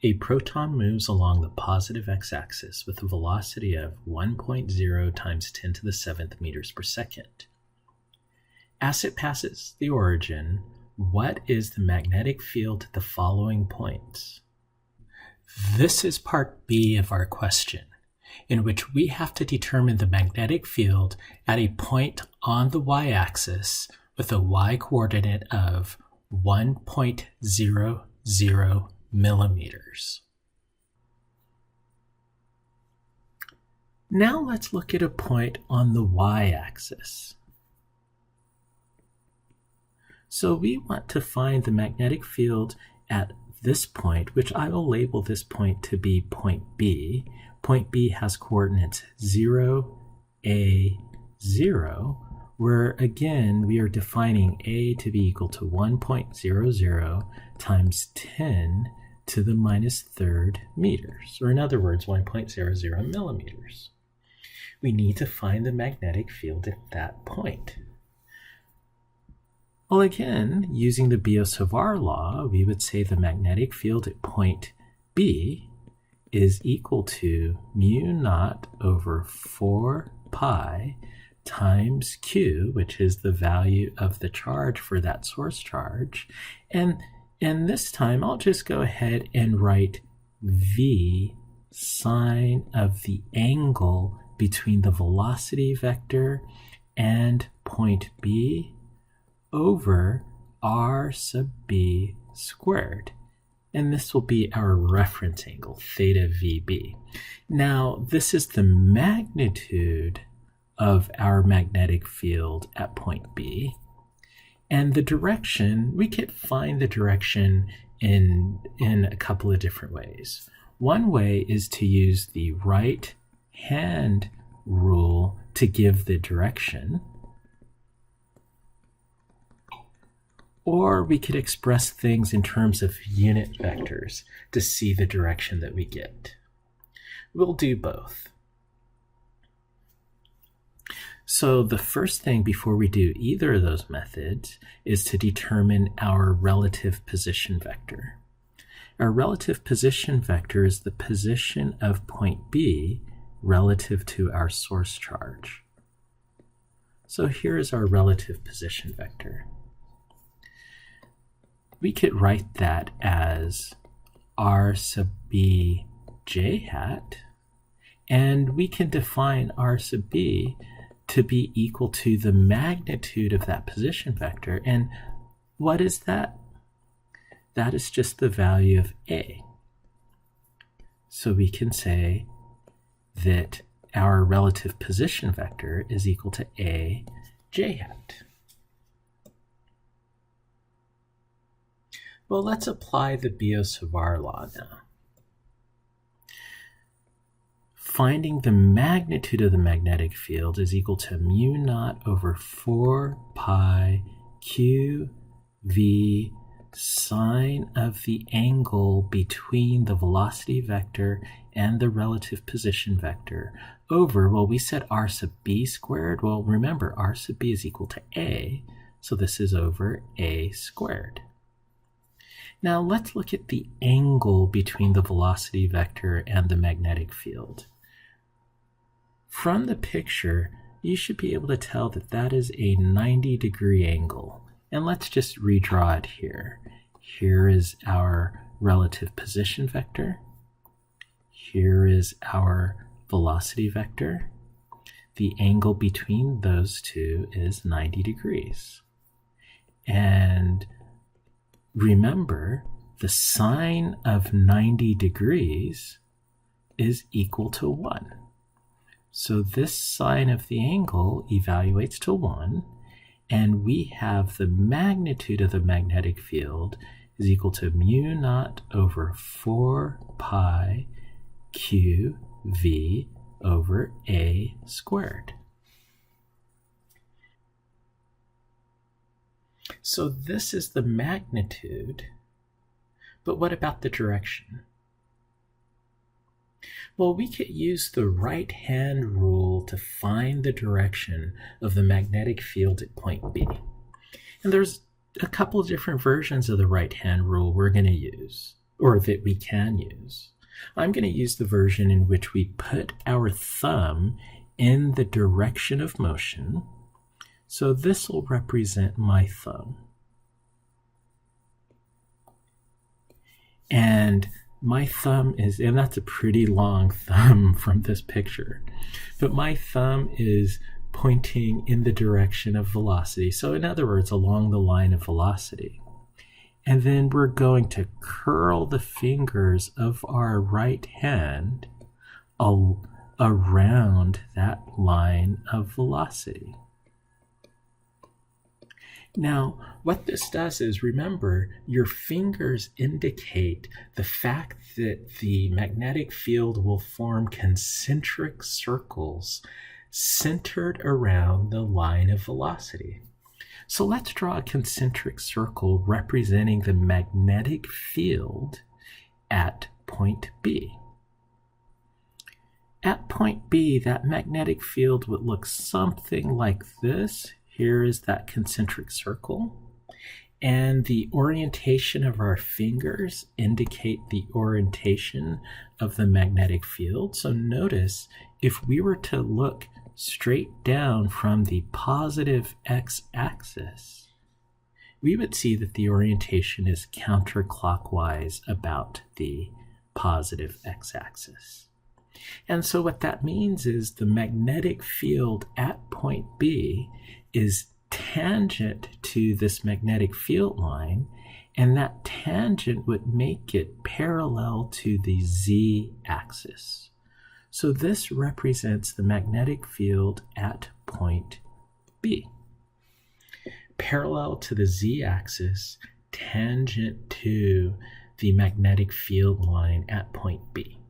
A proton moves along the positive x-axis with a velocity of 1.0 times 10 to the 7th meters per second. As it passes the origin, what is the magnetic field at the following points? This is part B of our question, in which we have to determine the magnetic field at a point on the y-axis with a y-coordinate of 1.00 millimeters. Now let's look at a point on the y-axis. So we want to find the magnetic field at this point, which I will label this point to be point B. Point B has coordinates 0, A, 0, where again we are defining A to be equal to 1.00 times 10 to the minus third meters, or in other words, 1.00 millimeters. We need to find the magnetic field at that point. Well, again, using the Biot-Savart Law, we would say the magnetic field at point B is equal to mu naught over 4 pi times Q, which is the value of the charge for that source charge. And this time, I'll just go ahead and write V sine of the angle between the velocity vector and point B over r sub b squared. And this will be our reference angle, theta VB. Now, this is the magnitude of our magnetic field at point B. And the direction, we could find the direction in a couple of different ways. One way is to use the right hand rule to give the direction. Or we could express things in terms of unit vectors to see the direction that we get. We'll do both. So the first thing before we do either of those methods is to determine our relative position vector. Our relative position vector is the position of point B relative to our source charge. So here is our relative position vector. We could write that as r sub b j hat, and we can define r sub b to be equal to the magnitude of that position vector. And what is that? That is just the value of A. So we can say that our relative position vector is equal to A j hat. Well, let's apply the Biot-Savart Law now. Finding the magnitude of the magnetic field is equal to mu naught over 4 pi q v sine of the angle between the velocity vector and the relative position vector over, well, we said r sub b squared. Well, remember, r sub b is equal to A, so this is over A squared. Now let's look at the angle between the velocity vector and the magnetic field. From the picture, you should be able to tell that that is a 90-degree angle. And let's just redraw it here. Here is our relative position vector. Here is our velocity vector. The angle between those two is 90 degrees. And remember, the sine of 90 degrees is equal to 1. So this sine of the angle evaluates to 1, and we have the magnitude of the magnetic field is equal to mu naught over 4 pi q v over A squared. So this is the magnitude, but what about the direction? Well, we could use the right-hand rule to find the direction of the magnetic field at point B. And there's a couple of different versions of the right-hand rule we're going to use. or that we can use. I'm going to use the version in which we put our thumb in the direction of motion. So this will represent my thumb. And my thumb is, and that's a pretty long thumb from this picture, but my thumb is pointing in the direction of velocity. So in other words, along the line of velocity. And then we're going to curl the fingers of our right hand around that line of velocity. Now, what this does is, remember, your fingers indicate the fact that the magnetic field will form concentric circles centered around the line of velocity. So let's draw a concentric circle representing the magnetic field at point B. At point B, that magnetic field would look something like this. Here is that concentric circle. And the orientation of our fingers indicate the orientation of the magnetic field. So notice, if we were to look straight down from the positive x-axis, we would see that the orientation is counterclockwise about the positive x-axis. And so what that means is the magnetic field at point B is tangent to this magnetic field line, and that tangent would make it parallel to the z-axis. So this represents the magnetic field at point B. Parallel to the z-axis, tangent to the magnetic field line at point B.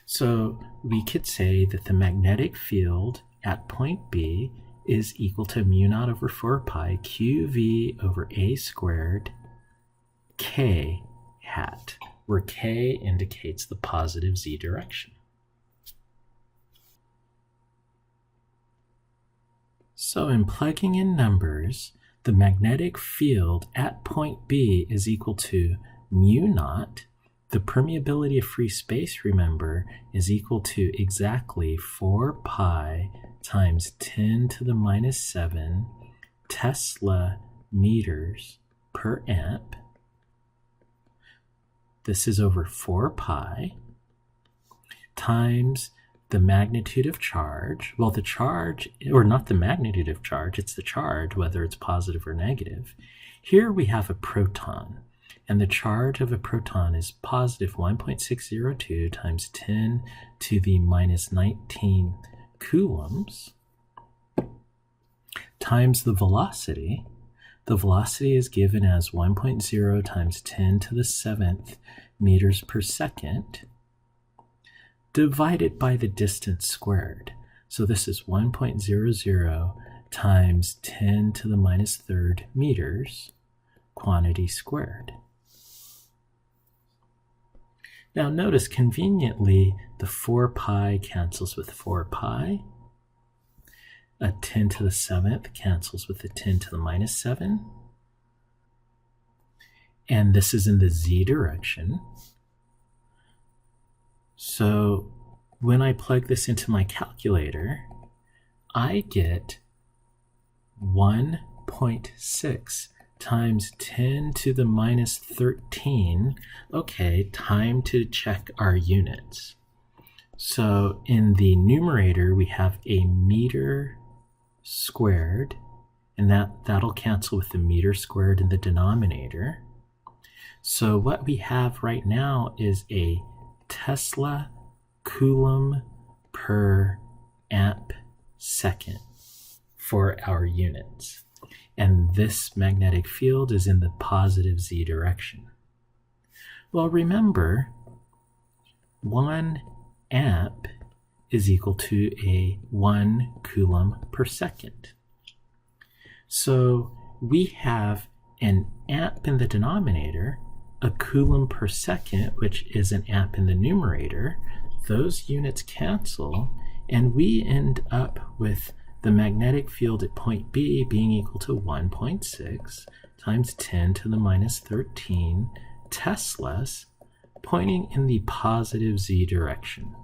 So we could say that the magnetic field at point B is equal to mu naught over 4 pi qv over a squared k hat, where k indicates the positive z direction. So in plugging in numbers, the magnetic field at point B is equal to mu naught. The permeability of free space, remember, is equal to exactly 4 pi times 10 to the minus 7 Tesla meters per amp. This is over 4 pi times the magnitude of charge. Well, the charge, or not the magnitude of charge, it's the charge, whether it's positive or negative. Here we have a proton, and the charge of a proton is positive 1.602 times 10 to the minus 19 coulombs times the velocity. The velocity is given as 1.0 times 10 to the 7th meters per second divided by the distance squared. So this is 1.00 times 10 to the minus 3rd meters quantity squared. Now notice, conveniently, the 4 pi cancels with 4 pi. A 10 to the 7th cancels with a 10 to the minus 7. And this is in the z direction. So when I plug this into my calculator, I get 1.6 times 10 to the minus 13. Okay, time to check our units. So in the numerator, we have a meter squared, and that'll cancel with the meter squared in the denominator. So what we have right now is a Tesla coulomb per amp second for our units. And this magnetic field is in the positive z direction. Well, remember, 1 amp is equal to a 1 coulomb per second. So we have an amp in the denominator, a coulomb per second, which is an amp in the numerator. Those units cancel, and we end up with the magnetic field at point B being equal to 1.6 times 10 to the minus 13 Teslas pointing in the positive z direction.